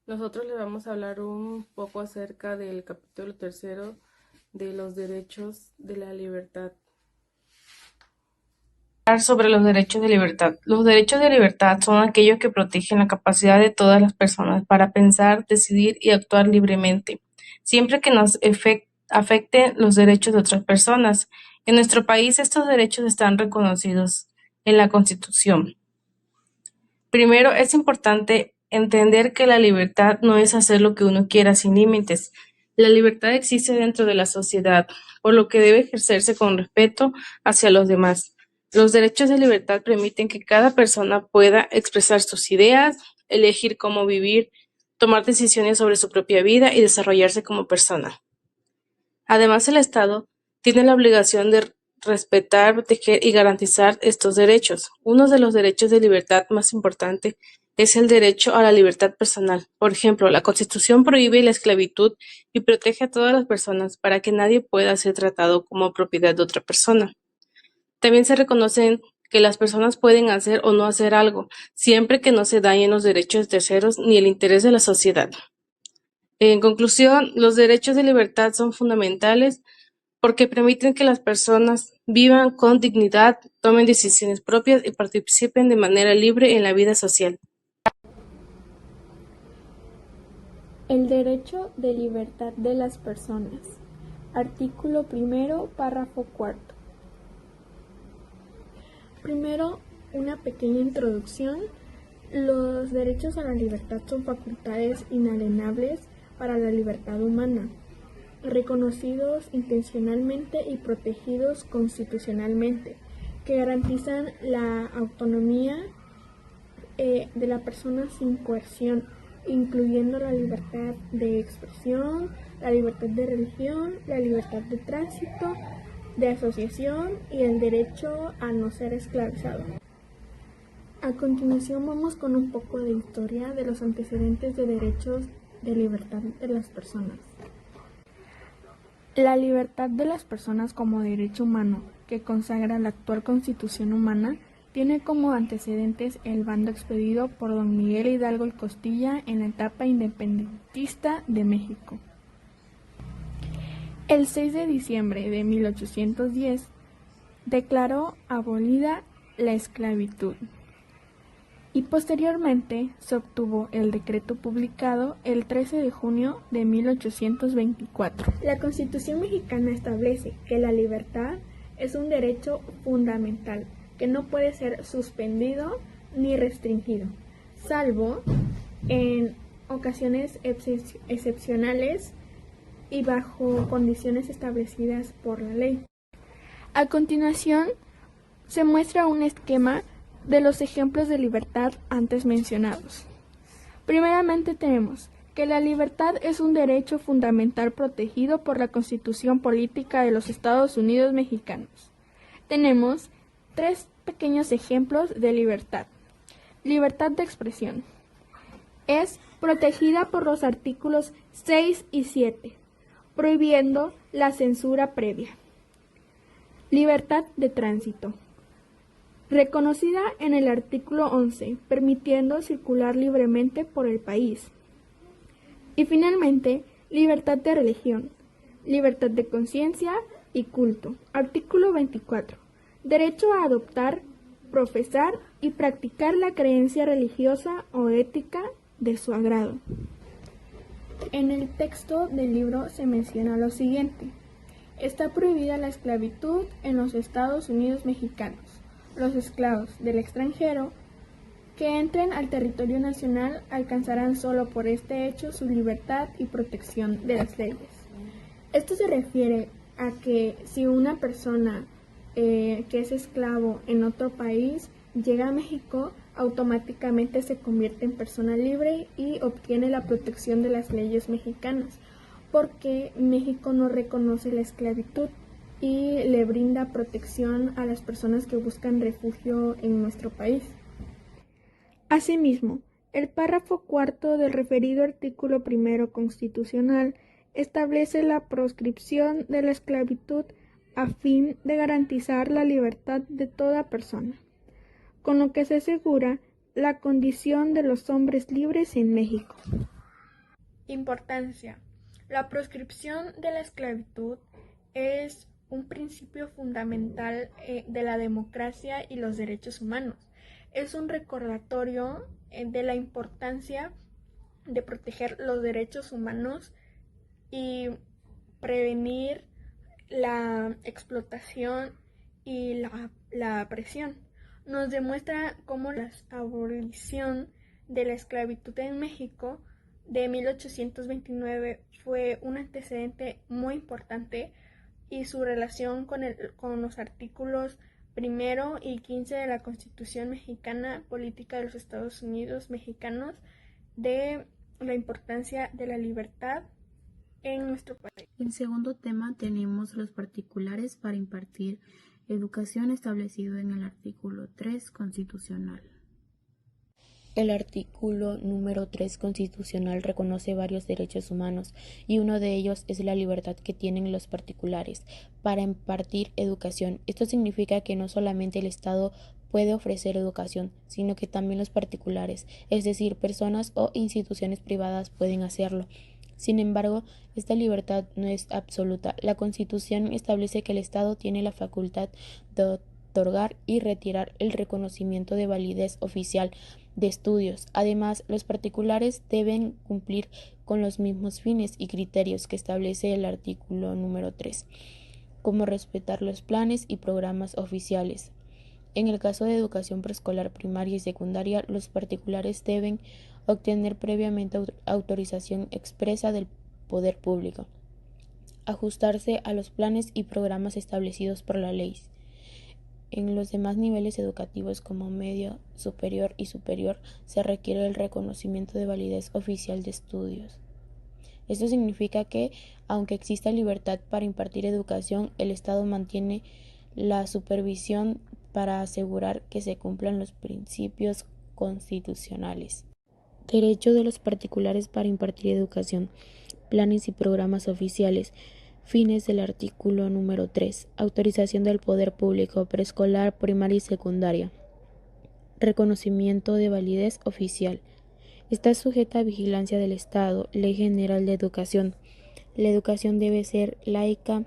Nosotros le vamos a hablar un poco acerca del capítulo tercero de los derechos de la libertad. Sobre los derechos de libertad. Los derechos de libertad son aquellos que protegen la capacidad de todas las personas para pensar, decidir y actuar libremente, siempre que nos afecten los derechos de otras personas. En nuestro país estos derechos están reconocidos en la Constitución. Primero, es importante entender que la libertad no es hacer lo que uno quiera sin límites. La libertad existe dentro de la sociedad, por lo que debe ejercerse con respeto hacia los demás. Los derechos de libertad permiten que cada persona pueda expresar sus ideas, elegir cómo vivir, tomar decisiones sobre su propia vida y desarrollarse como persona. Además, el Estado tiene la obligación de respetar, proteger y garantizar estos derechos. Uno de los derechos de libertad más importantes es el derecho a la libertad personal. Por ejemplo, la Constitución prohíbe la esclavitud y protege a todas las personas para que nadie pueda ser tratado como propiedad de otra persona. También se reconocen que las personas pueden hacer o no hacer algo, siempre que no se dañen los derechos de terceros ni el interés de la sociedad. En conclusión, los derechos de libertad son fundamentales porque permiten que las personas vivan con dignidad, tomen decisiones propias y participen de manera libre en la vida social. El derecho de libertad de las personas. Artículo primero, párrafo cuarto. Primero, una pequeña introducción. Los derechos a la libertad son facultades inalienables para la libertad humana, reconocidos intencionalmente y protegidos constitucionalmente, que garantizan la autonomía de la persona sin coerción, incluyendo la libertad de expresión, la libertad de religión, la libertad de tránsito, de asociación y el derecho a no ser esclavizado. A continuación vamos con un poco de historia de los antecedentes de derechos de libertad de las personas. La libertad de las personas como derecho humano que consagra la actual Constitución humana tiene como antecedentes el bando expedido por don Miguel Hidalgo el Costilla en la etapa independentista de México. El 6 de diciembre de 1810 declaró abolida la esclavitud y posteriormente se obtuvo el decreto publicado el 13 de junio de 1824. La Constitución mexicana establece que la libertad es un derecho fundamental que no puede ser suspendido ni restringido, salvo en ocasiones excepcionales y bajo condiciones establecidas por la ley. A continuación, se muestra un esquema de los ejemplos de libertad antes mencionados. Primeramente tenemos que la libertad es un derecho fundamental protegido por la Constitución Política de los Estados Unidos Mexicanos. Tenemos tres pequeños ejemplos de libertad. Libertad de expresión. Es protegida por los artículos 6 y 7, prohibiendo la censura previa. Libertad de tránsito. Reconocida en el artículo 11, permitiendo circular libremente por el país. Y finalmente, libertad de religión, libertad de conciencia y culto. Artículo 24. Derecho a adoptar, profesar y practicar la creencia religiosa o ética de su agrado. En el texto del libro se menciona lo siguiente. Está prohibida la esclavitud en los Estados Unidos mexicanos. Los esclavos del extranjero que entren al territorio nacional alcanzarán solo por este hecho su libertad y protección de las leyes. Esto se refiere a que si una persona que es esclavo en otro país llega a México, automáticamente se convierte en persona libre y obtiene la protección de las leyes mexicanas, porque México no reconoce la esclavitud y le brinda protección a las personas que buscan refugio en nuestro país. Asimismo, el párrafo cuarto del referido artículo primero constitucional establece la proscripción de la esclavitud a fin de garantizar la libertad de toda persona, con lo que se asegura la condición de los hombres libres en México. Importancia. La proscripción de la esclavitud es un principio fundamental de la democracia y los derechos humanos. Es un recordatorio de la importancia de proteger los derechos humanos y prevenir la explotación y la opresión. Nos demuestra cómo la abolición de la esclavitud en México de 1829 fue un antecedente muy importante y su relación con los artículos 1 y 15 de la Constitución Mexicana, Política de los Estados Unidos Mexicanos, de la importancia de la libertad en nuestro país. En segundo tema tenemos los particulares para impartir educación establecido en el artículo 3 constitucional. El artículo número 3 constitucional reconoce varios derechos humanos y uno de ellos es la libertad que tienen los particulares para impartir educación. Esto significa que no solamente el Estado puede ofrecer educación, sino que también los particulares, es decir, personas o instituciones privadas pueden hacerlo. Sin embargo, esta libertad no es absoluta. La Constitución establece que el Estado tiene la facultad de otorgar y retirar el reconocimiento de validez oficial de estudios. Además, los particulares deben cumplir con los mismos fines y criterios que establece el artículo número 3, como respetar los planes y programas oficiales. En el caso de educación preescolar, primaria y secundaria, los particulares deben obtener previamente autorización expresa del poder público, ajustarse a los planes y programas establecidos por la ley. En los demás niveles educativos como medio, superior y superior se requiere el reconocimiento de validez oficial de estudios. Esto significa que, aunque exista libertad para impartir educación, el Estado mantiene la supervisión para asegurar que se cumplan los principios constitucionales. Derecho de los particulares para impartir educación, planes y programas oficiales. Fines del artículo número 3. Autorización del poder público, preescolar, primaria y secundaria. Reconocimiento de validez oficial. Está sujeta a vigilancia del Estado. Ley General de Educación. La educación debe ser laica,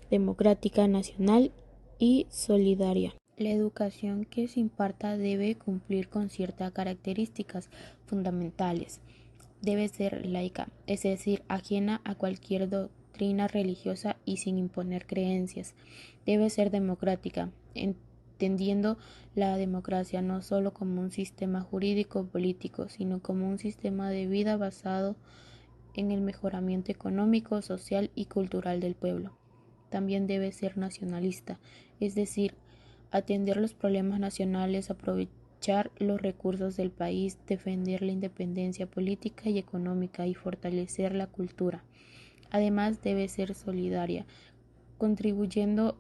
democrática, nacional y solidaria. La educación que se imparta debe cumplir con ciertas características fundamentales. Debe ser laica, es decir, ajena a cualquier doctrina religiosa y sin imponer creencias. Debe ser democrática, entendiendo la democracia no solo como un sistema jurídico político, sino como un sistema de vida basado en el mejoramiento económico, social y cultural del pueblo. También debe ser nacionalista, es decir, atender los problemas nacionales, aprovechar los recursos del país, defender la independencia política y económica y fortalecer la cultura. Además, debe ser solidaria, contribuyendo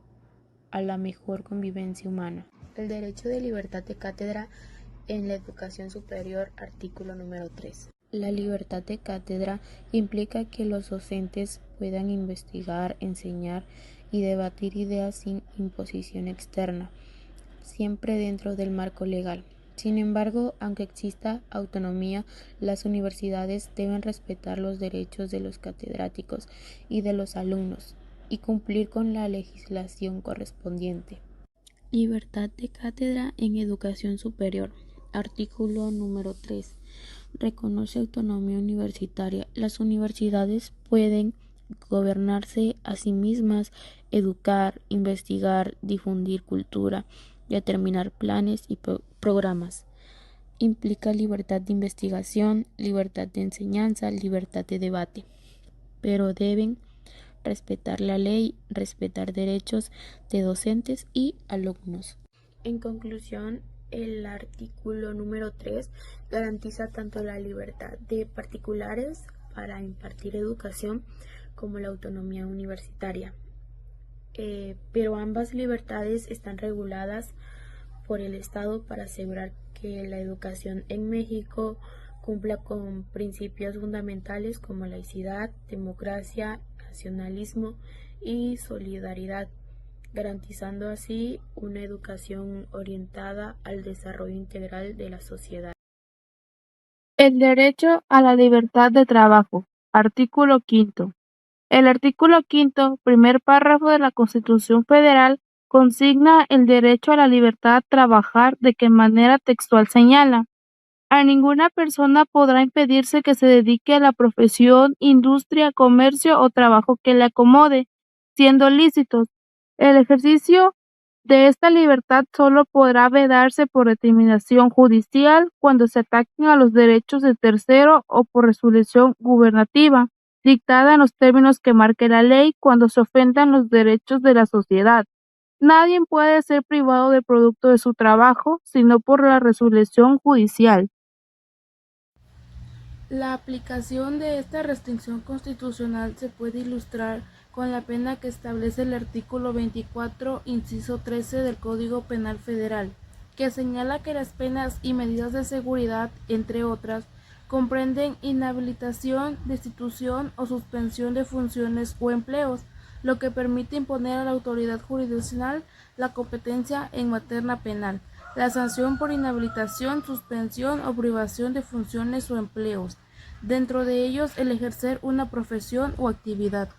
a la mejor convivencia humana. El derecho de libertad de cátedra en la educación superior, artículo número 3. La libertad de cátedra implica que los docentes puedan investigar, enseñar y debatir ideas sin imposición externa, siempre dentro del marco legal. Sin embargo, aunque exista autonomía, las universidades deben respetar los derechos de los catedráticos y de los alumnos y cumplir con la legislación correspondiente. Libertad de cátedra en educación superior. Artículo número 3. Reconoce autonomía universitaria. Las universidades pueden gobernarse a sí mismas, educar, investigar, difundir cultura, determinar planes y programas. Implica libertad de investigación, libertad de enseñanza, libertad de debate, pero deben respetar la ley, respetar derechos de docentes y alumnos. En conclusión, el artículo número 3 garantiza tanto la libertad de particulares para impartir educación como la autonomía universitaria. Pero ambas libertades están reguladas por el Estado para asegurar que la educación en México cumpla con principios fundamentales como laicidad, democracia, nacionalismo y solidaridad, garantizando así una educación orientada al desarrollo integral de la sociedad. El derecho a la libertad de trabajo. Artículo 5. El artículo 5, primer párrafo de la Constitución Federal, consigna el derecho a la libertad de trabajar de que manera textual señala: a ninguna persona podrá impedirse que se dedique a la profesión, industria, comercio o trabajo que le acomode, siendo lícitos. El ejercicio de esta libertad solo podrá vedarse por determinación judicial cuando se ataquen a los derechos de tercero o por resolución gubernativa, dictada en los términos que marque la ley, cuando se ofendan los derechos de la sociedad. Nadie puede ser privado del producto de su trabajo, sino por la resolución judicial. La aplicación de esta restricción constitucional se puede ilustrar con la pena que establece el artículo 24, inciso 13 del Código Penal Federal, que señala que las penas y medidas de seguridad, entre otras, comprenden inhabilitación, destitución o suspensión de funciones o empleos, lo que permite imponer a la autoridad jurisdiccional la competencia en materia penal, la sanción por inhabilitación, suspensión o privación de funciones o empleos, dentro de ellos el ejercer una profesión o actividad.